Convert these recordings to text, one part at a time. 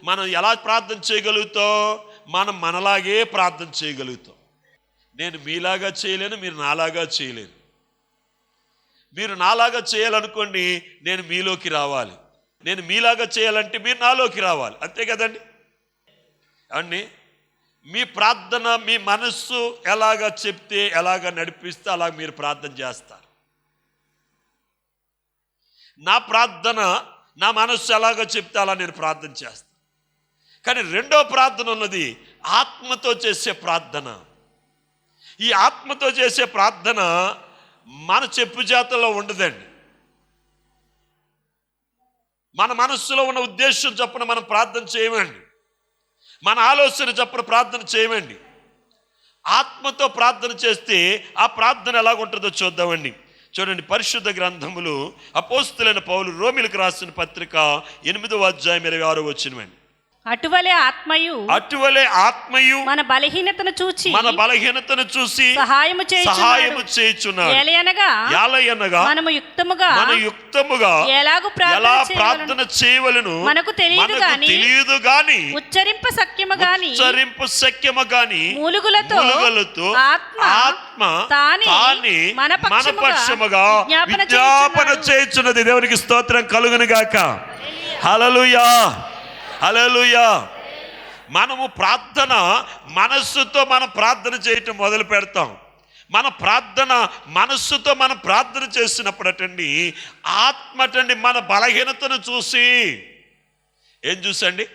మనం ఎలా ప్రార్థన చేయగలుగుతాం? మనం మనలాగే ప్రార్థన చేయగలుగుతాం. నేను మీలాగా చేయలేను, మీరు నాలాగా చేయలేరు. మీరు నాలాగా చేయాలనుకోండి, నేను మీలోకి రావాలి. నేను మీలాగా చేయాలంటే మీరు నాలోకి రావాలి. అంతే కదండి అండి. మీ ప్రార్థన మీ మనస్సు ఎలాగ చెప్తే, ఎలాగ నడిపిస్తే అలా మీరు ప్రార్థన చేస్తారు. నా ప్రార్థన నా మనస్సు ఎలాగో చెప్తే అలా నేను ప్రార్థన చేస్తాను. కానీ రెండో ప్రార్థన ఉన్నది, ఆత్మతో చేసే ప్రార్థన. ఈ ఆత్మతో చేసే ప్రార్థన మన చెప్పు చేతల్లో ఉండదండి. మన మనస్సులో ఉన్న ఉద్దేశం చొప్పున మనం ప్రార్థన చేయమండి. మన ఆలోచన చొప్పున ప్రార్థన చేయమండి. ఆత్మతో ప్రార్థన చేస్తే ఆ ప్రార్థన ఎలాగుంటుందో చూద్దామండి. చూడండి, పరిశుద్ధ గ్రంథములు అపోస్తులైన పౌలు రోమిలకు రాసిన పత్రిక 8వ అధ్యాయం 26వ వచనమండి. అటువలే ఆత్మయు మన బలహీనతను చూసి సహాయము చేయుచున్నాడు. ఎలయనగా మనము యుక్తముగా ఎలాగు ప్రార్థన చేయవలెను మనకు తెలియదు గాని ఉచ్చరింప సఖ్యము గాని మూలుగులతో ఆత్మ తాని మన పక్షముగా విజ్ఞాపన చేయుచున్నది. దేవునికి స్తోత్రం కలుగును గాక. హల్లెలూయా, హల్లెలూయా. మనము ప్రార్థన మనస్సుతో మనం ప్రార్థన చేయటం మొదలు పెడతాం. మన ప్రార్థన మనస్సుతో మనం ప్రార్థన చేసినప్పుడటండి, ఆత్మటండి మన బలహీనతను చూసి, ఏం చూసండి?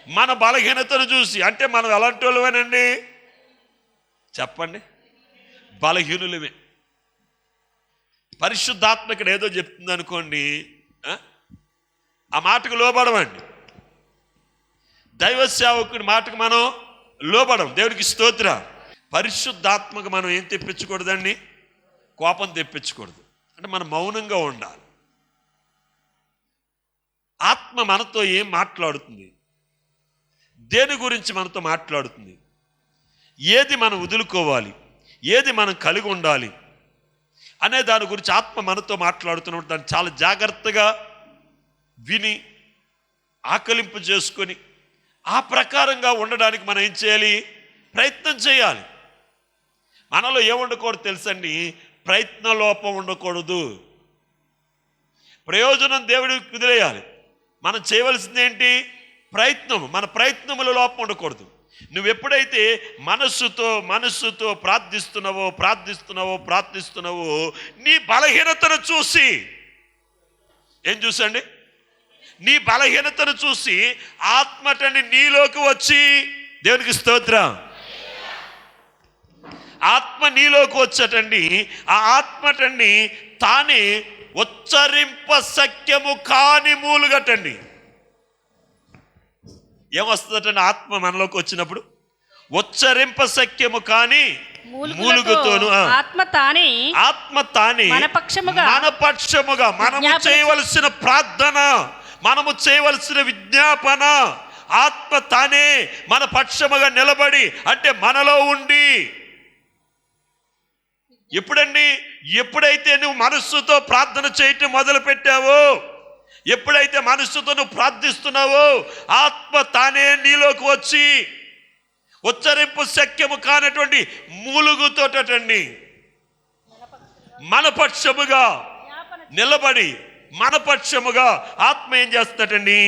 మన బలహీనతను చూసి. అంటే మనం ఎలాంటి వాళ్ళమేనండి చెప్పండి? బలహీనులమే. పరిశుద్ధాత్మ ఇక్కడ ఏదో చెప్తుంది అనుకోండి, ఆ మాటకు లోబడమండి. దైవ సేవకుని మాటకు మనం లోబడం. దేవునికి స్తోత్ర. పరిశుద్ధాత్మకు మనం ఏం తెప్పించకూడదండి? కోపం తెప్పించకూడదు. అంటే మనం మౌనంగా ఉండాలి. ఆత్మ మనతో ఏం మాట్లాడుతుంది, దేని గురించి మనతో మాట్లాడుతుంది, ఏది మనం వదులుకోవాలి, ఏది మనం కలిగి ఉండాలి అనే దాని గురించి ఆత్మ మనతో మాట్లాడుతున్నప్పుడు దాన్ని చాలా జాగ్రత్తగా విని ఆకలింపు చేసుకొని ఆ ప్రకారంగా ఉండడానికి మనం ఏం చేయాలి? ప్రయత్నం చేయాలి. మనలో ఏముండకూడదు తెలుసండి? ప్రయత్న లోపం ఉండకూడదు. ప్రయోజనం దేవుడికి వదిలేయాలి. మనం చేయవలసింది ఏంటి? ప్రయత్నం. మన ప్రయత్నముల లోపం ఉండకూడదు. నువ్వు ఎప్పుడైతే మనస్సుతో ప్రార్థిస్తున్నావో నీ బలహీనతను చూసి, ఏం చూసండి? నీ బలహీనతను చూసి ఆత్మటండి నీలోకి వచ్చి, దేవునికి స్తోత్రం, ఆత్మ నీలోకి వచ్చటండి, ఆ ఆత్మటండి తానే ఉచ్చరింప సఖ్యము కాని మూలుగటండి. ఏమొస్తుందటండి? ఆత్మ మనలోకి వచ్చినప్పుడు ఉచ్చరింప సఖ్యము కాని మూలుగుతోను ఆత్మ తానే మన పక్షముగా మనము చేయవలసిన ప్రార్థన, మనము చేయవలసిన విజ్ఞాపన, ఆత్మ తానే మన పక్షముగా నిలబడి, అంటే మనలో ఉండి. ఎప్పుడండి? ఎప్పుడైతే నువ్వు మనస్సుతో ప్రార్థన చేయటం మొదలు పెట్టావో, ఎప్పుడైతే మనస్సుతో నువ్వు ప్రార్థిస్తున్నావో, ఆత్మ తానే నీలోకి వచ్చి ఉచ్చరింపు శక్యము కానటువంటి మూలుగుతోటండి మన పక్షముగా నిలబడి, మన పక్షముగా ఆత్మ ఏం చేస్తుందటండి?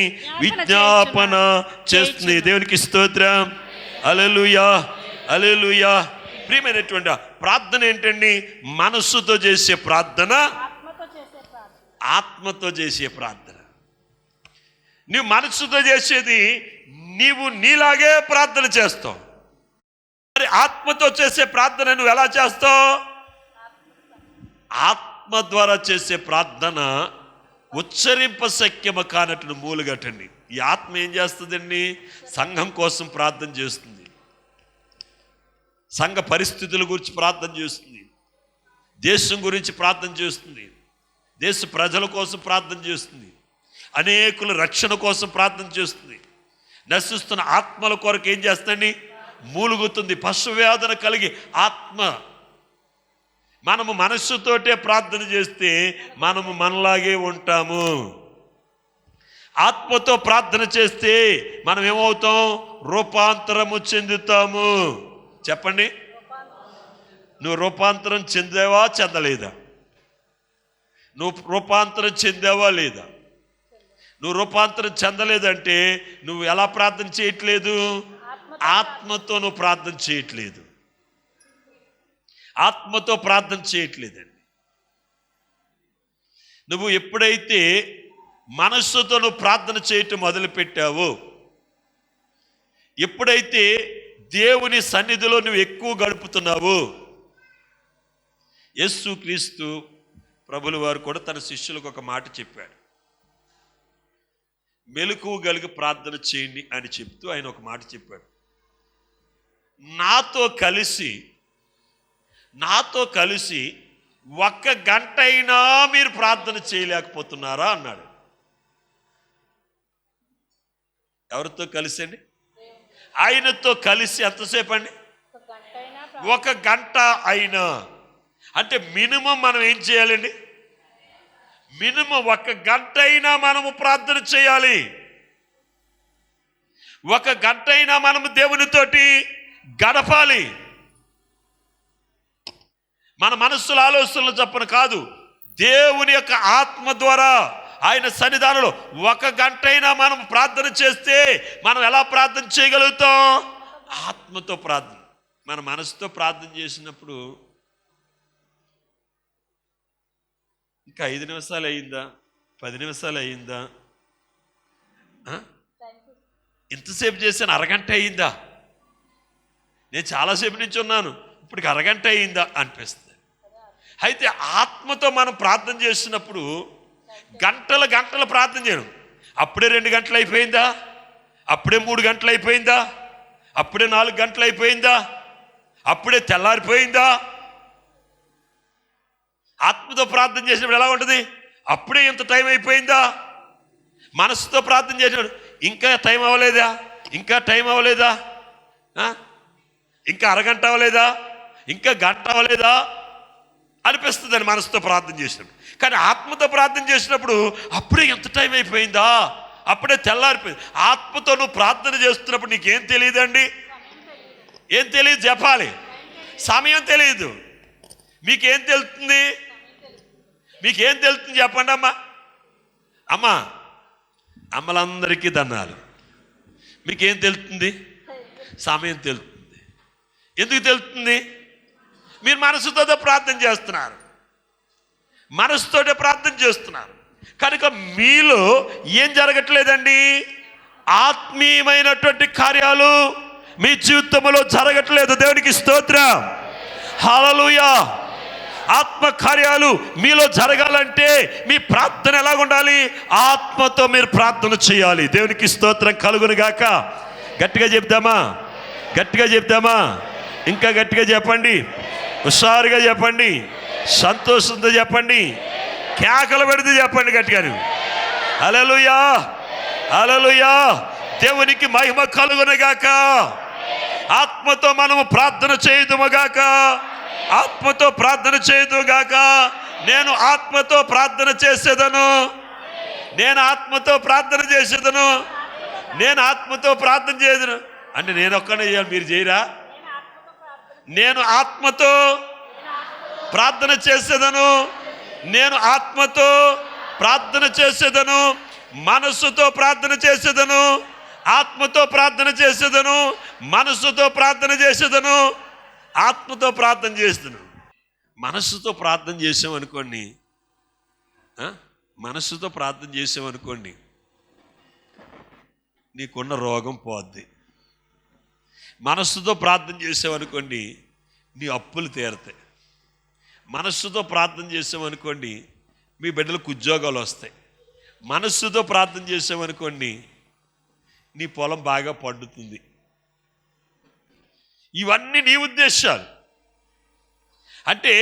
విజ్ఞాపన చేస్తుంది. దేవునికి స్తోత్రం. హల్లెలూయా, హల్లెలూయా. ప్రియమైనటువంటి ప్రార్థన ఏంటండి? మనస్సుతో చేసే ప్రార్థన, ఆత్మతో చేసే ప్రార్థన. నీవు మనస్సుతో చేసేది నీవు నీలాగే ప్రార్థన చేస్తావు. మరి ఆత్మతో చేసే ప్రార్థన నువ్వు ఎలా చేస్తావు? ఆత్మ ద్వారా చేసే ప్రార్థన ఉచ్చరింప శక్యము కానట్లు మూలుగటండి. ఈ ఆత్మ ఏం చేస్తుందండి? సంఘం కోసం ప్రార్థన చేస్తుంది, సంఘ పరిస్థితుల గురించి ప్రార్థన చేస్తుంది, దేశం గురించి ప్రార్థన చేస్తుంది, దేశ ప్రజల కోసం ప్రార్థన చేస్తుంది, అనేకుల రక్షణ కోసం ప్రార్థన చేస్తుంది, నశిస్తున్న ఆత్మల కొరకు ఏం చేస్తుంది? మూలుగుతుంది. పశువేదన కలిగి ఆత్మ. మనము మనస్సుతోటే ప్రార్థన చేస్తే మనము మనలాగే ఉంటాము. ఆత్మతో ప్రార్థన చేస్తే మనం ఏమవుతాం? రూపాంతరము చెందుతాము. చెప్పండి, నువ్వు రూపాంతరం చెందావా చెందలేదా? నువ్వు రూపాంతరం చెందావా లేదా? నువ్వు రూపాంతరం చెందలేదంటే నువ్వు ఎలా ప్రార్థన చేయట్లేదు? ఆత్మతో నువ్వు ప్రార్థన చేయట్లేదు. ఆత్మతో ప్రార్థన చేయట్లేదండి. నువ్వు ఎప్పుడైతే మనస్సుతో నువ్వు ప్రార్థన చేయటం మొదలుపెట్టావో, ఎప్పుడైతే దేవుని సన్నిధిలో నువ్వు ఎక్కువ గడుపుతున్నావో, యేసుక్రీస్తు ప్రభుల వారు కూడా తన శిష్యులకు ఒక మాట చెప్పాడు. మెలకువ కలిగి ప్రార్థన చేయండి అని చెప్తూ ఆయన ఒక మాట చెప్పాడు. నాతో కలిసి 1 గంట అయినా మీరు ప్రార్థన చేయలేకపోతున్నారా అన్నాడు. ఎవరితో కలిసి అండి? ఆయనతో కలిసి ఎంతసేపు అండి? 1 గంట అయినా. అంటే మినిమం మనం ఏం చేయాలండి? మినిమం 1 గంట అయినా మనము ప్రార్థన చేయాలి. 1 గంట అయినా మనము దేవునితోటి గడపాలి. మన మనస్సుల ఆలోచనలు చొప్పున కాదు, దేవుని యొక్క ఆత్మ ద్వారా ఆయన సన్నిధానంలో 1 గంట అయినా మనం ప్రార్థన చేస్తే మనం ఎలా ప్రార్థన చేయగలుగుతాం? ఆత్మతో ప్రార్థన. మన మనసుతో ప్రార్థన చేసినప్పుడు ఇంకా 5 నిమిషాలు అయిందా, 10 నిమిషాలు అయిందా, ఇంతసేపు చేశాను, అరగంట అయిందా, నేను చాలాసేపు నుంచి ఉన్నాను, ఇప్పటికి అరగంట అయిందా అనిపిస్తుంది. అయితే ఆత్మతో మనం ప్రార్థన చేసినప్పుడు గంటలు ప్రార్థన చేయడం. అప్పుడే 2 గంటలు అయిపోయిందా, అప్పుడే 3 గంటలు అయిపోయిందా, అప్పుడే 4 గంటలు అయిపోయిందా, అప్పుడే తెల్లారిపోయిందా? ఆత్మతో ప్రార్థన చేసినప్పుడు ఎలా ఉంటుంది? అప్పుడే ఇంత టైం అయిపోయిందా? మనసుతో ప్రార్థన చేసినప్పుడు ఇంకా టైం అవ్వలేదా, ఇంకా టైం అవ్వలేదా, ఇంకా అరగంట అవ్వలేదా, ఇంకా గంట అవ్వలేదా అనిపిస్తుంది అని మనసుతో ప్రార్థన చేసినప్పుడు. కానీ ఆత్మతో ప్రార్థన చేసినప్పుడు అప్పుడే ఎంత టైం అయిపోయిందా, అప్పుడే తెల్లారిపోయింది. ఆత్మతో నువ్వు ప్రార్థన చేస్తున్నప్పుడు నీకేం తెలియదండి? ఏం తెలియదు? చెప్పాలి. సమయం తెలియదు. మీకేం తెలుస్తుంది? మీకేం తెలుస్తుంది చెప్పండి అమ్మా. అమ్మలందరికీ దండాలు. మీకేం తెలుస్తుంది? సమయం తెలుస్తుంది. ఎందుకు తెలుస్తుంది? మీరు మనసుతో ప్రార్థన చేస్తున్నారు, మనసుతోటే ప్రార్థన చేస్తున్నారు కనుక మీలో ఏం జరగట్లేదండి? ఆత్మీయమైనటువంటి కార్యాలు మీ జీవితంలో జరగట్లేదు. దేవునికి స్తోత్రం, హల్లెలూయా. ఆత్మ కార్యాలు మీలో జరగాలంటే మీ ప్రార్థన ఎలా ఉండాలి? ఆత్మతో మీరు ప్రార్థన చేయాలి. దేవునికి స్తోత్రం కలుగును గాక. గట్టిగా చెప్తామా? గట్టిగా చెప్తామా? ఇంకా గట్టిగా చెప్పండి, హుషారుగా చెప్పండి, సంతోషంతో చెప్పండి, కేకలు పెడితే చెప్పండి గట్టిగా. హల్లెలూయా, హల్లెలూయా. దేవునికి మహిమ కలుగును గాక. ఆత్మతో మనము ప్రార్థన చేయుదుముగాక, ఆత్మతో ప్రార్థన చేయుదుగాక. నేను ఆత్మతో ప్రార్థన చేసేదను, నేను ఆత్మతో ప్రార్థన చేసేదను, నేను ఆత్మతో ప్రార్థన చేయదును అంటే నేను ఒక్కనే చేయాలి, మీరు చేయరా? నేను ఆత్మతో ప్రార్థన చేసేదను, నేను ఆత్మతో ప్రార్థన చేసేదను, మనస్సుతో ప్రార్థన చేసేదను, ఆత్మతో ప్రార్థన చేసేదను, మనస్సుతో ప్రార్థన చేసేదను, ఆత్మతో ప్రార్థన చేసేదను. మనస్సుతో ప్రార్థన చేసామనుకోండి, మనస్సుతో ప్రార్థన చేసామనుకోండి, నీకున్న రోగం పోద్ది. మనస్సుతో ప్రార్థన చేసామనుకోండి, నీ అప్పులు తీరతాయి. మనస్సుతో ప్రార్థన చేసామనుకోండి, మీ బిడ్డలకు ఉద్యోగాలు వస్తాయి. మనస్సుతో ప్రార్థన చేసామనుకోండి, నీ పొలం బాగా పండుతుంది. ఇవన్నీ నీ ఉద్దేశాలు. అంటే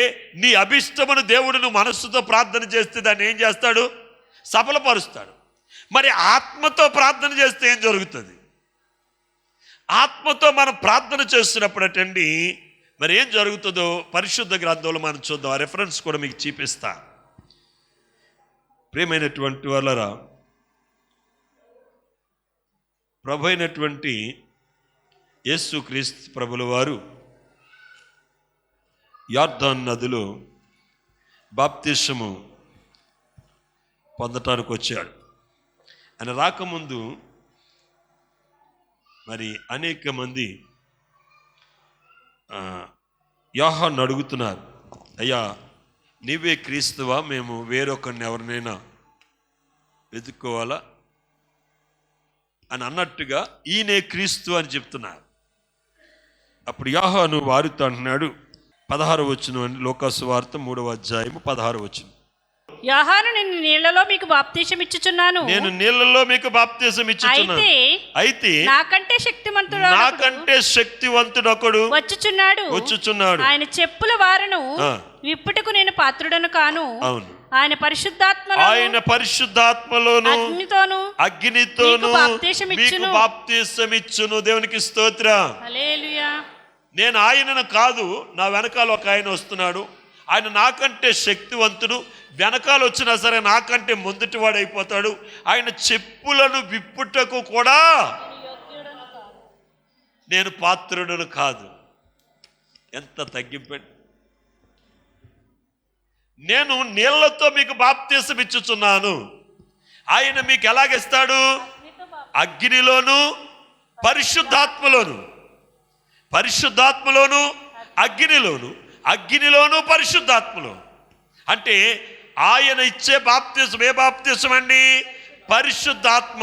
నీ అభిష్టమును దేవుడు మనస్సుతో ప్రార్థన చేస్తే దాన్ని ఏం చేస్తాడు? సఫలపరుస్తాడు. మరి ఆత్మతో ప్రార్థన చేస్తే ఏం జరుగుతుంది? ఆత్మతో మనం ప్రార్థన చేస్తున్నప్పుడటండి మరి ఏం జరుగుతుందో పరిశుద్ధ గ్రంథంలో మనం చూద్దాం. ఆ రెఫరెన్స్ కూడా మీకు చూపిస్తా. ప్రియమైనటువంటి వాళ్ళరా, ప్రభు అయినటువంటి యేసుక్రీస్తు ప్రభుల వారు యొర్దాను నదిలో బాప్తిస్మము పొందటానికి వచ్చాడు. ఆయన రాకముందు మరి అనేక మంది యోహాను అడుగుతున్నారు, అయ్యా నీవే క్రీస్తువా, మేము వేరొకరిని ఎవరినైనా వెతుక్కోవాలా అని అన్నట్టుగా ఈయనే క్రీస్తు అని చెప్తున్నారు. అప్పుడు యోహాను వారితో అంటున్నాడు, 16వ వచనం, లోకాసు వార్త 3వ అధ్యాయము 16వ వచనం. యోహాను నేను నీళ్లలో మీకు బాప్తీసం ఇచ్చుచున్నాను, నేను నీళ్లలో మీకు బాప్తీసం ఇచ్చుచున్నాను, అయితే నాకంటే శక్తివంతుడు ఒకడు వచ్చుచున్నాడు, ఆయన చెప్పుల వారను విప్పుటకు నేను పాత్రుడను కాను. అవును, ఆయన పరిశుద్ధాత్మలోను అగ్నితోను మీకు బాప్తీసం ఇచ్చును. దేవునికి స్తోత్రం. హల్లెలూయా. నేను ఆయనను కాదు, నా వెనకాల ఒక ఆయన వస్తున్నాడు, ఆయన నాకంటే శక్తివంతుడు, వెనకాల వచ్చినా సరే నాకంటే ముందుటి వాడైపోతాడు, ఆయన చెప్పులను విప్పుటకు కూడా నేను పాత్రుడను కాదు. ఎంత తగ్గింపండి. నేను నీళ్లతో మీకు బాప్తీసం ఇచ్చుచున్నాను, ఆయన మీకు ఎలాగిస్తాడు? అగ్నిలోను పరిశుద్ధాత్మలోను పరిశుద్ధాత్మలో. అంటే ఆయన ఇచ్చే బాప్తిసం ఏ బాప్తిసం అండి? పరిశుద్ధాత్మ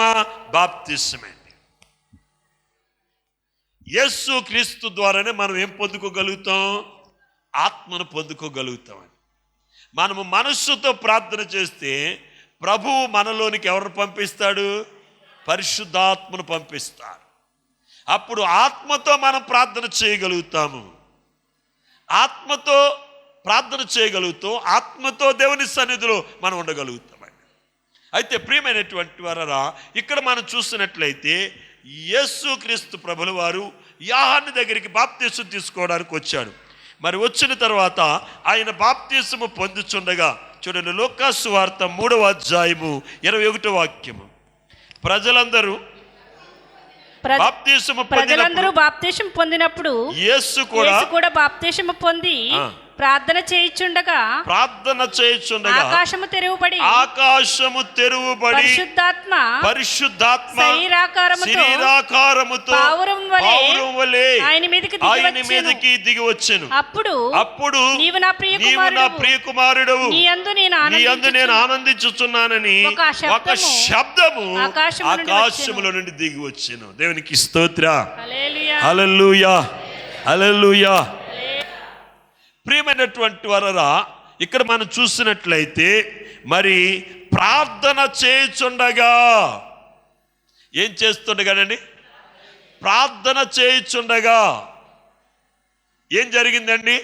బాప్తిసం అండి. యేసు క్రీస్తు ద్వారానే మనం ఏం పొందుకోగలుగుతాం? ఆత్మను పొందుకోగలుగుతాం. మనము మనస్సుతో ప్రార్థన చేస్తే ప్రభువు మనలోనికి ఎవరు పంపిస్తాడు? పరిశుద్ధాత్మను పంపిస్తాడు. అప్పుడు ఆత్మతో మనం ప్రార్థన చేయగలుగుతాము, ఆత్మతో దేవుని సన్నిధిలో మనం ఉండగలుగుతామండి. అయితే ప్రియమైనటువంటి వారా, ఇక్కడ మనం చూసినట్లయితే యేసుక్రీస్తు ప్రభుల వారు యోహాను దగ్గరికి బాప్తీసం తీసుకోవడానికి వచ్చాడు. మరి వచ్చిన తర్వాత ఆయన బాప్తీసము పొందుచుండగా చూడండి, లోకాసు వార్త 3వ అధ్యాయము 21వ వాక్యము. ప్రజలందరూ బాప్తీసం పొందినప్పుడు యేసు కూడా బాప్తీసం పొంది ప్రార్థన చేయుచుండగా ఆకాశము తెరువబడి పరిశుద్ధాత్మ శరీరాకారముతో పావురం వలె ఆయన మీదకి దిగి వచ్చెను. అప్పుడు నీవు నా ప్రియకుమారుడవు, నీ యందు నేను ఆనందించుచున్నానని ఒక శబ్దము ఆకాశములో నుండి దిగి వచ్చెను. దేవునికి స్తోత్రం. హల్లెలూయా, హల్లెలూయా. ప్రియమైనటువంటి వారరా, ఇక్కడ మనం చూసినట్లయితే మరి ప్రార్థన చేయుచుండగా ఏం చేస్తుండగానండి? ప్రార్థన చేయుచుండగా ఏం జరిగిందండి?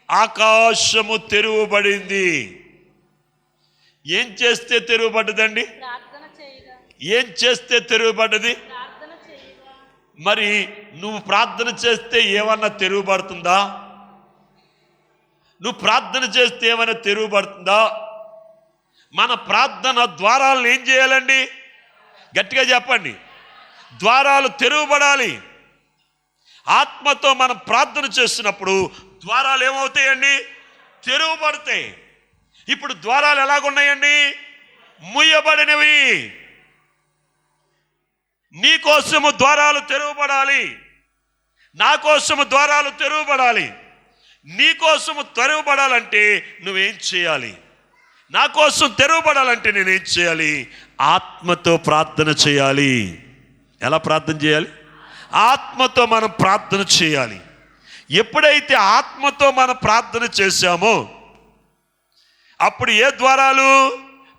ఆకాశము తెరువబడింది. ఏం చేస్తే తెరువబడ్డదండి? ఏం చేస్తే తెరువబడ్డది? మరి నువ్వు ప్రార్థన చేస్తే ఏమన్నా తెరువబడుతుందా? నువ్వు ప్రార్థన చేస్తే ఏమైనా తెరువబడుతుందా? మన ప్రార్థన ద్వారాలను ఏం చేయాలండి? గట్టిగా చెప్పండి. ద్వారాలు తెరువబడాలి. ఆత్మతో మనం ప్రార్థన చేస్తున్నప్పుడు ద్వారాలు ఏమవుతాయండి? తెరువబడతాయి. ఇప్పుడు ద్వారాలు ఎలాగున్నాయండి? ముయ్యబడినవి. నీ కోసము ద్వారాలు తెరువబడాలి, నా కోసము ద్వారాలు తెరువబడాలి. నీ కోసము తెరవబడాలంటే నువ్వేం చేయాలి? నా కోసం తెరవబడాలంటే నేనేం చేయాలి? ఆత్మతో ప్రార్థన చేయాలి. ఎలా ప్రార్థన చేయాలి? ఆత్మతో మనం ప్రార్థన చేయాలి. ఎప్పుడైతే ఆత్మతో మనం ప్రార్థన చేశామో అప్పుడు ఏ ద్వారాలు?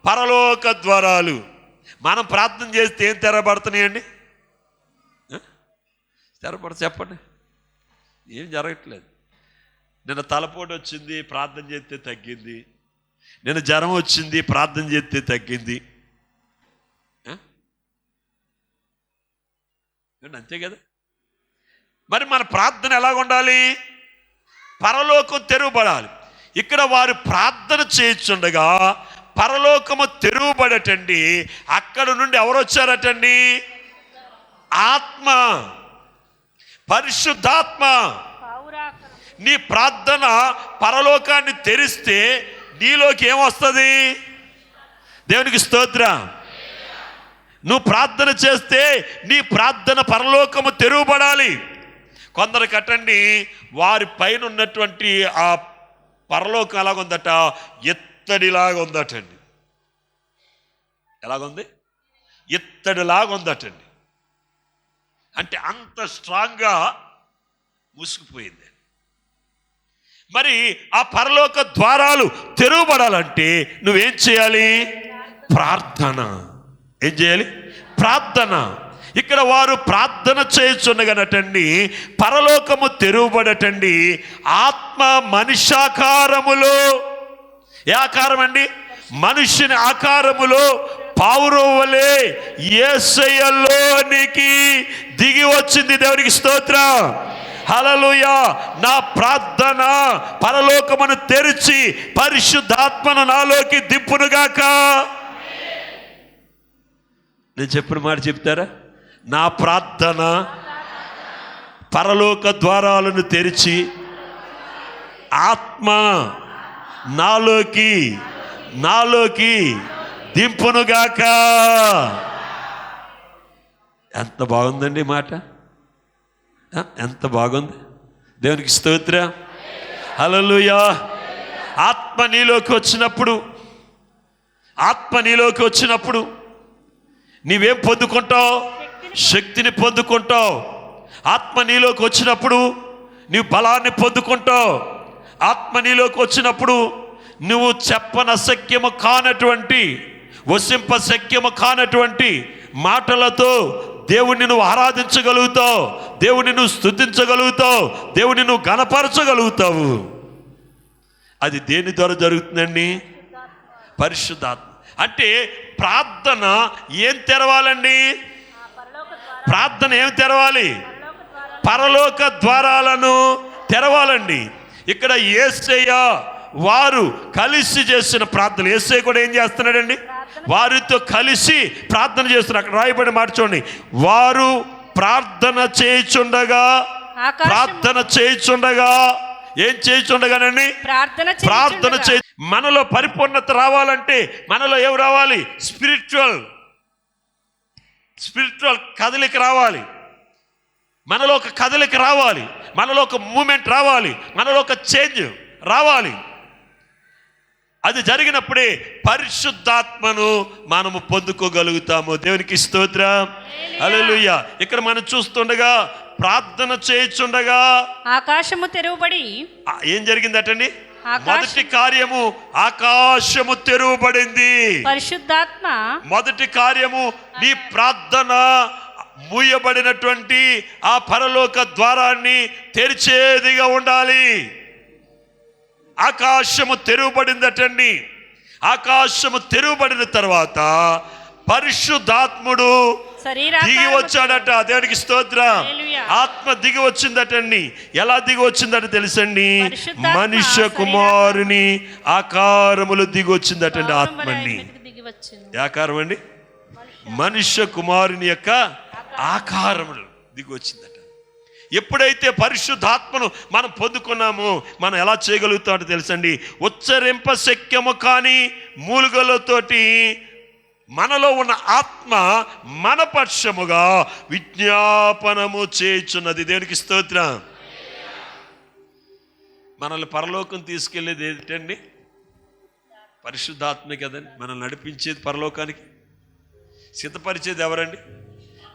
పరలోక ద్వారాలు. మనం ప్రార్థన చేస్తే ఏం తెరబడుతున్నాయండి? చెప్పండి. ఏం జరగట్లేదు. నిన్న తలపోటు వచ్చింది, ప్రార్థన చేస్తే తగ్గింది. నిన్న జ్వరం వచ్చింది, ప్రార్థన చేస్తే తగ్గింది. అంతే కదా. మరి మన ప్రార్థన ఎలాగ ఉండాలి? పరలోకం తెరువబడాలి. ఇక్కడ వారు ప్రార్థన చేయుచుండగా పరలోకము తెరువబడటండి. అక్కడ నుండి ఎవరు వచ్చారటండి? ఆత్మ, పరిశుద్ధాత్మ. నీ ప్రార్థన పరలోకాన్ని తెరిస్తే నీలోకి ఏమొస్తుంది? దేవునికి స్తోత్రం. నువ్వు ప్రార్థన చేస్తే నీ ప్రార్థన పరలోకము తెరువబడాలి. కొందరు కట్టండి, వారి పైన ఉన్నటువంటి ఆ పరలోకం ఎలాగుందట? ఎత్తడిలాగా ఉందటండి. ఎలాగుంది? ఎత్తడిలాగా ఉందటండి. అంటే అంత స్ట్రాంగ్గా మూసుకుపోయింది. మరి ఆ పరలోక ద్వారాలు తెరువబడాలంటే నువ్వేం చేయాలి? ప్రార్థన. ఏం చేయాలి? ప్రార్థన. ఇక్కడ వారు ప్రార్థన చేయుచుండగానటండి పరలోకము తెరువబడటండి. ఆత్మ మనిషాకారములో, ఏ ఆకారం అండి? మనుష్యుని ఆకారములో పావురం వలె యేసయ్యలోనికి దిగి వచ్చింది. దేవునికి స్తోత్రం. హల్లెలూయా. నా ప్రార్థన పరలోకమును తెరిచి పరిశుద్ధాత్మను నాలోకి దింపునుగాక. నేను చెప్పిన మాట చెప్తారా? నా ప్రార్థన పరలోక ద్వారాలను తెరిచి ఆత్మ నాలోకి దింపునుగాక. ఎంత బాగుందండి మాట, ఎంత బాగుంది. దేవునికి స్తోత్రం. హల్లెలూయా. ఆత్మ నీలోకి వచ్చినప్పుడు నీవేం పొందుకుంటావు? శక్తిని పొందుకుంటావు. ఆత్మ నీలోకి వచ్చినప్పుడు నీవు బలాన్ని పొందుకుంటావు. ఆత్మ నీలోకి వచ్చినప్పుడు నువ్వు చెప్పనశక్యము కానటువంటి, వశింపశక్యము కానటువంటి మాటలతో దేవుణ్ణి నువ్వు ఆరాధించగలుగుతావు, దేవుణ్ణి నువ్వు స్తుతించగలుగుతావు, దేవుణ్ణి నువ్వు గణపరచగలుగుతావు. అది దేని ద్వారా జరుగుతుందండి? పరిశుద్ధాత్మ. అంటే ప్రార్థన ఏం తెరవాలండి? ప్రార్థన ఏం తెరవాలి? పరలోక ద్వారాలను తెరవాలండి. ఇక్కడ యేసయ్య వారు కలిసి చేసిన ప్రార్థన. యేసయ్య కూడా ఏం చేస్తున్నాడండి? వారితో కలిసి ప్రార్థన చేస్తున్నారు. అక్కడ రాయబడి మాట చూడండి. వారు ప్రార్థన చేయుచుండగా ఏం చేయుచుండగానండి? ప్రార్థన చేయి. మనలో పరిపూర్ణత రావాలంటే మనలో ఏం రావాలి? స్పిరిచువల్ కదలిక రావాలి. మనలో ఒక కదలిక రావాలి, మనలో ఒక మూమెంట్ రావాలి, మనలో ఒక చేంజ్ రావాలి. అది జరిగినప్పుడే పరిశుద్ధాత్మను మనము పొందుకోగలుగుతాము. దేవునికి స్తోత్రం. హల్లెలూయా. ఇక్కడ మనం చూస్తుండగా ప్రార్థన చేయుచుండగా ఆకాశము తెరువబడి ఏం జరిగిందటండి? మొదటి కార్యము ఆకాశము తెరువబడింది. పరిశుద్ధాత్మ మొదటి కార్యము నీ ప్రార్థన మూయబడినటువంటి ఆ పరలోక ద్వారాన్ని తెరిచేదిగా ఉండాలి. ఆకాశము తెరువబడిందటండి. ఆకాశము తెరువబడిన తర్వాత పరిశుద్ధాత్ముడు దిగి వచ్చాడట. దేవునికి స్తోత్రం. ఆత్మ దిగి వచ్చిందటండి. ఎలా దిగి వచ్చిందట తెలుసండి? మనుష్య కుమారుని ఆకారములు దిగి వచ్చిందటండి. ఆత్మండి ఆకారం అండి, మనుష్య కుమారుని యొక్క ఆకారములు దిగి వచ్చిందట. ఎప్పుడైతే పరిశుద్ధాత్మను మనం పొందుకున్నామో మనం ఎలా చేయగలుగుతామో తెలుసండి? ఉచ్చరింప శక్యము కాని మూలుగలతోటి మనలో ఉన్న ఆత్మ మన పక్షముగా విజ్ఞాపనము చేయుచున్నది. దేవునికి స్తోత్రం. మనల్ని పరలోకం తీసుకెళ్లేది ఏంటండి? పరిశుద్ధాత్మే కదండి. మనల్ని నడిపించేది పరలోకానికి. సిద్ధపరిచేది ఎవరండి?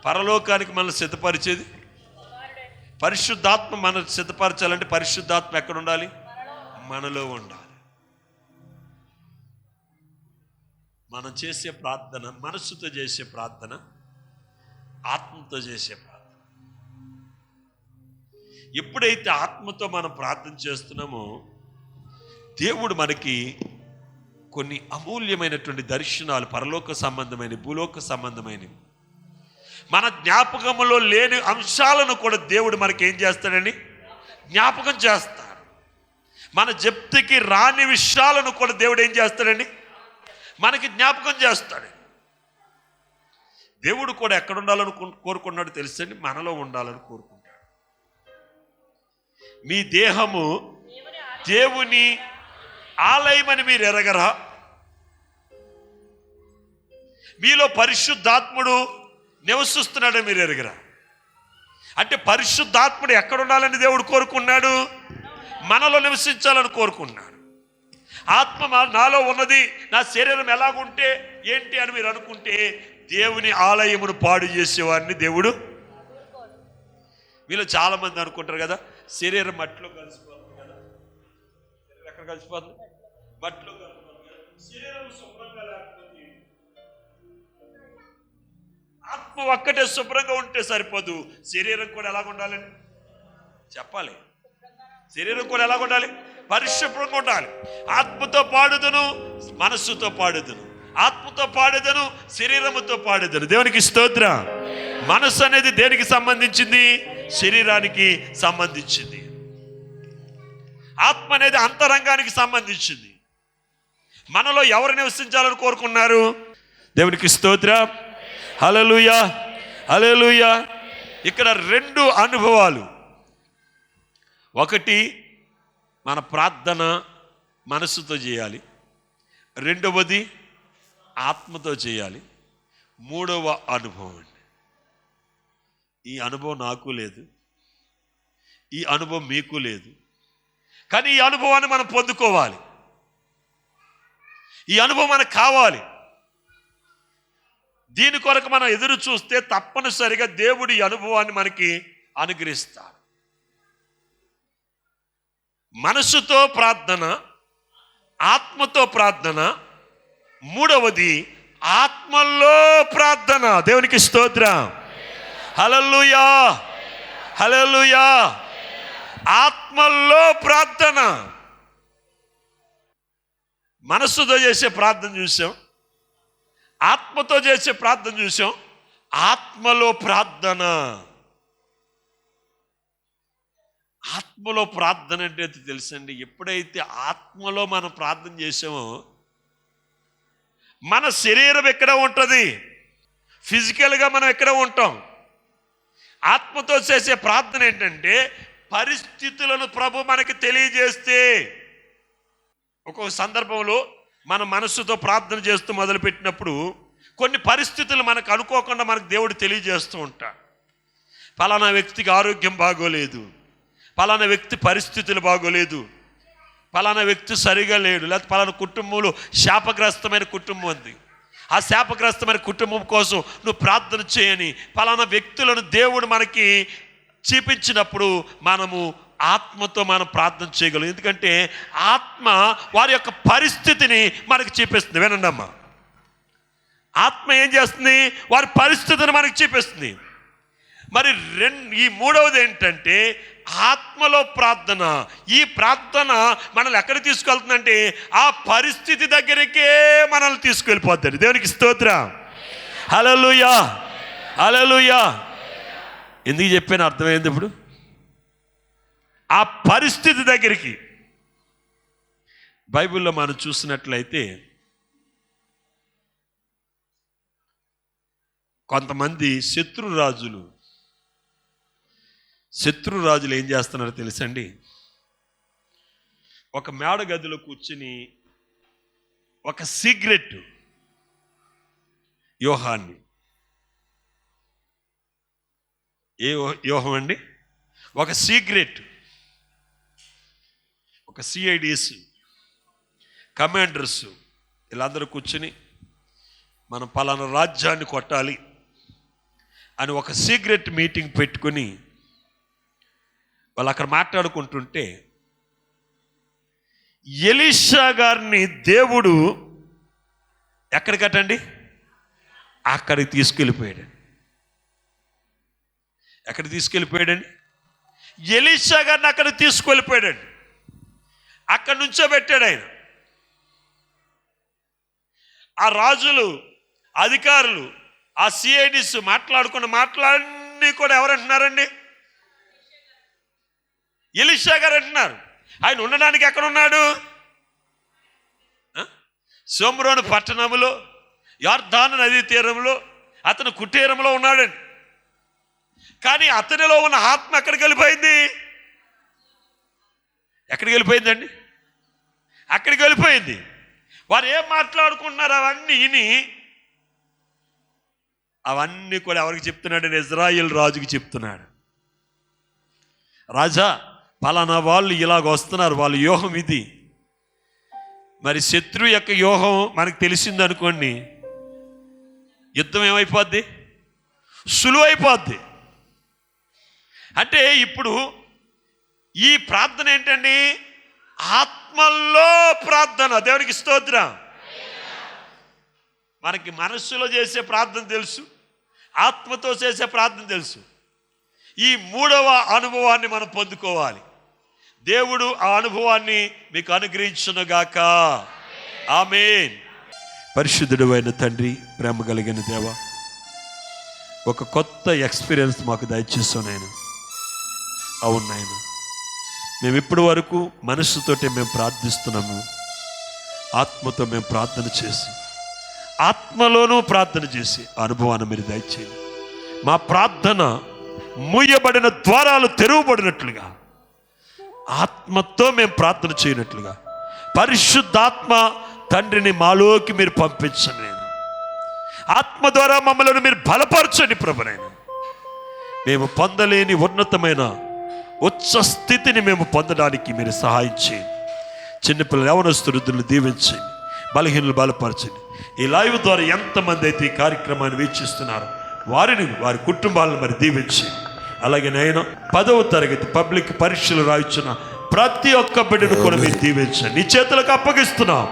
పరలోకానికి మనల్ని సిద్ధపరిచేది పరిశుద్ధాత్మ. మనం సిద్ధపరచాలంటే పరిశుద్ధాత్మ ఎక్కడ ఉండాలి? మనలో ఉండాలి. మనం చేసే ప్రార్థన మనస్సుతో చేసే ప్రార్థన, ఆత్మతో చేసే ప్రార్థన. ఎప్పుడైతే ఆత్మతో మనం ప్రార్థన చేస్తున్నామో దేవుడు మనకి కొన్ని అమూల్యమైనటువంటి దర్శనాలు, పరలోక సంబంధమైన, భూలోక సంబంధమైనవి, మన జ్ఞాపకంలో లేని అంశాలను కూడా దేవుడు మనకి ఏం చేస్తాడండి? జ్ఞాపకం చేస్తాడు. మన జప్తికి రాని విషయాలను కూడా దేవుడు ఏం చేస్తాడండి? మనకి జ్ఞాపకం చేస్తాడు. దేవుడు కూడా ఎక్కడ ఉండాలని కోరుకున్నాడు తెలుసండి? మనలో ఉండాలని కోరుకుంటాడు. మీ దేహము దేవుని ఆలయమని మీరు ఎరగరా? మీలో పరిశుద్ధాత్ముడు నివసిస్తున్నాడని మీరు ఎరగరా? అంటే పరిశుద్ధాత్ముడు ఎక్కడ ఉండాలని దేవుడు కోరుకున్నాడు? మనలో నివసించాలని కోరుకున్నాడు. ఆత్మ నాలో ఉన్నది, నా శరీరం ఎలాగుంటే ఏంటి అని మీరు అనుకుంటే దేవుని ఆలయమును పాడు చేసేవాడిని దేవుడు. మీలో చాలా మంది అనుకుంటారు కదా, శరీరం మట్టిలో కలిసిపోతుంది కదా. ఎక్కడ కలిసిపోతుంది? మట్టిలో కలిసిపోతుంది కదా. శరీరం శుభ్రంగా లేకపోతే, ఆత్మ ఒక్కటే శుభ్రంగా ఉంటే సరిపోదు, శరీరం కూడా ఎలాగ ఉండాలని చెప్పాలి. శరీరం కూడా ఎలాగ ఉండాలి? పరిశుభ్రంగా ఉండాలి. ఆత్మతో పాడుదును, మనస్సుతో పాడుదును. ఆత్మతో పాడుదను, శరీరముతో పాడుదను. దేవునికి స్తోత్రం. మనస్సు అనేది దేనికి సంబంధించింది? శరీరానికి సంబంధించింది. ఆత్మ అనేది అంతరంగానికి సంబంధించింది. మనలో ఎవరు నివసించాలని కోరుకున్నారు? దేవునికి స్తోత్రం. హల్లెలూయా, హల్లెలూయా. ఇక్కడ రెండు అనుభవాలు. ఒకటి, మన ప్రార్థన మనస్సుతో చేయాలి. రెండవది ఆత్మతో చేయాలి. మూడవ అనుభవం అండి. ఈ అనుభవం నాకు లేదు, ఈ అనుభవం మీకు లేదు, కానీ ఈ అనుభవాన్ని మనం పొందుకోవాలి. ఈ అనుభవం మనకు కావాలి. దీని కొరకు మనం ఎదురు చూస్తే తప్పనిసరిగా దేవుడి అనుభవాన్ని మనకి అనుగ్రహిస్తాడు. మనసుతో ప్రార్థన, ఆత్మతో ప్రార్థన. మూడవది ఆత్మలో ప్రార్థన. దేవునికి స్తోత్రం. హల్లెలూయా, హల్లెలూయా. ఆత్మలో ప్రార్థన. మనస్సుతో చేసే ప్రార్థన చూసాం, ఆత్మతో చేసే ప్రార్థన చూసాం. ఆత్మలో ప్రార్థన. ఆత్మలో ప్రార్థన అంటే తెలుసండి, ఎప్పుడైతే ఆత్మలో మనం ప్రార్థన చేసామో మన శరీరం ఎక్కడ ఉంటుంది, ఫిజికల్గా మనం ఎక్కడ ఉంటాం. ఆత్మతో చేసే ప్రార్థన ఏంటంటే పరిస్థితులను ప్రభు మనకి తెలియజేస్తే. ఒక్కొక్క సందర్భంలో మన మనస్సుతో ప్రార్థన చేస్తూ మొదలుపెట్టినప్పుడు కొన్ని పరిస్థితులు మనకు అనుకోకుండా మనకు దేవుడు తెలియజేస్తూ ఉంటాడు. పలానా వ్యక్తికి ఆరోగ్యం బాగోలేదు, పలానా వ్యక్తి పరిస్థితులు బాగోలేదు, పలానా వ్యక్తి సరిగా లేడు, లేకపోతే పలానా కుటుంబంలో శాపగ్రస్తమైన కుటుంబం ఉంది, ఆ శాపగ్రస్తమైన కుటుంబం కోసం నువ్వు ప్రార్థన చేయని పలానా వ్యక్తులను దేవుడు మనకి చూపించినప్పుడు మనము ఆత్మతో మనం ప్రార్థన చేయగలం. ఎందుకంటే ఆత్మ వారి యొక్క పరిస్థితిని మనకి చూపిస్తుంది. వినండి అమ్మా, ఆత్మ ఏం చేస్తుంది? వారి పరిస్థితిని మనకి చూపిస్తుంది. మరి ఈ మూడవది ఏంటంటే ఆత్మలో ప్రార్థన. ఈ ప్రార్థన మనల్ని ఎక్కడికి తీసుకెళ్తుందంటే ఆ పరిస్థితి దగ్గరికే మనల్ని తీసుకెళ్ళిపోతుంది. దేవునికి స్తోత్రం. హల్లెలూయా, హల్లెలూయా. ఎందుకు చెప్పాను అర్థమైంది ఇప్పుడు? ఆ పరిస్థితి దగ్గరికి. బైబిల్లో మనం చూసినట్లయితే కొంతమంది శత్రురాజులు ఏం చేస్తున్నారో తెలుసండి? ఒక మేడ గదిలో కూర్చుని ఒక సిగరెట్ యోహాన్ని, ఏ యోహం అండి? ఒక సిగరెట్, ఒక సిఐడిస్ కమాండర్స్ వీళ్ళందరూ కూర్చుని మనం పలానా రాజ్యాన్ని కొట్టాలి అని ఒక సీక్రెట్ మీటింగ్ పెట్టుకుని వాళ్ళు అక్కడ మాట్లాడుకుంటుంటే ఎలీషా గారిని దేవుడు ఎక్కడికటండి? అక్కడికి తీసుకెళ్ళిపోయాడు. ఎక్కడికి తీసుకెళ్ళిపోయాడండి? ఎలీషా గారిని అక్కడికి తీసుకెళ్ళిపోయాడండి. అక్కడి నుంచో పెట్టాడు ఆయన. ఆ రాజులు, అధికారులు, ఆ సిఐడిస్ మాట్లాడుకున్న మాటలన్నీ కూడా ఎవరంటున్నారండి? ఎలీషా గారు అంటున్నారు. ఆయన ఉండడానికి ఎక్కడ ఉన్నాడు? షోమ్రోను పట్టణంలో, యొర్దాను నదీ తీరంలో అతను కుటీరంలో ఉన్నాడండి. కానీ అతనిలో ఉన్న ఆత్మ ఎక్కడికి వెళ్ళిపోయింది? ఎక్కడికి వెళ్ళిపోయిందండి? అక్కడికి వెళ్ళిపోయింది. వారు ఏం మాట్లాడుకుంటున్నారు అవన్నీ కూడా ఎవరికి చెప్తున్నాడు? ఇజ్రాయేల్ రాజుకి చెప్తున్నాడు. రాజా, పలానా వాళ్ళు ఇలాగ వస్తున్నారు, వాళ్ళ వ్యూహం ఇది. మరి శత్రువు యొక్క వ్యూహం మనకు తెలిసింది అనుకోండి, యుద్ధం ఏమైపోద్ది? సులువైపోద్ది. అంటే ఇప్పుడు ఈ ప్రార్థన ఏంటండి? ఆత్మల్లో ప్రార్థన. దేవునికి స్తోత్రం. మనకి మనస్సులో చేసే ప్రార్థన తెలుసు, ఆత్మతో చేసే ప్రార్థన తెలుసు. ఈ మూడవ అనుభవాన్ని మనం పొందుకోవాలి. దేవుడు ఆ అనుభవాన్ని మీకు అనుగ్రహించునుగాక. ఆమేన్. పరిశుద్ధుడు అయిన తండ్రి, ప్రేమ కలిగిన దేవ, ఒక కొత్త ఎక్స్పీరియన్స్ మాకు దయచేస్తాం నాయన. అవును నాయన, మేము ఇప్పటి వరకు మనస్సుతోటే మేము ప్రార్థిస్తున్నాము, ఆత్మతో మేము ప్రార్థన చేసి, ఆత్మలోనూ ప్రార్థన చేసి అనుభవాన్ని మీరు దయచేయండి. మా ప్రార్థన మూయబడిన ద్వారాలు తెరవబడినట్లుగా, ఆత్మతో మేము ప్రార్థన చేయనట్లుగా పరిశుద్ధాత్మ తండ్రిని మాలోకి మీరు పంపించండి. నేను ఆత్మ ద్వారా మమ్మల్ని మీరు బలపరచండి ప్రభునైనా. మేము పొందలేని ఉన్నతమైన ఉచ్చ స్థితిని మేము పొందడానికి మీరు సహాయం చేయండి. చిన్నపిల్లలు, యవనస్తులను దీవించండి, బలహీనులు బలపరచండి. ఈ లైవ్ ద్వారా ఎంతమంది అయితే ఈ కార్యక్రమాన్ని వీక్షిస్తున్నారు వారిని, వారి కుటుంబాలను మరి దీవించండి. అలాగే నేను 10వ తరగతి పబ్లిక్ పరీక్షలు రాయించిన ప్రతి ఒక్క బిడ్డను కూడా మీరు దీవించండి. నీ చేతులకు అప్పగిస్తున్నాం.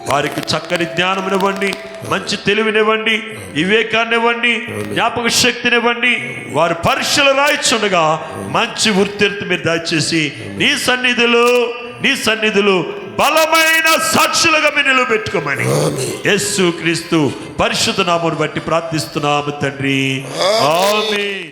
వారికి చక్కని జ్ఞానమునివ్వండి, మంచి తెలివినివ్వండి, వివేకాన్నివ్వండి, జ్ఞాపక శక్తినివ్వండి. వారు పరీక్షలు రాయించుండగా మంచి ఉత్తీర్ణత మీరు దయచేసి నీ సన్నిధిలో బలమైన సాక్షులుగా మీరు నిలబెట్టుకోమని యేసు క్రీస్తు పరిశుద్ధ నామమును బట్టి ప్రార్థిస్తున్నాము తండ్రి. ఆమేన్.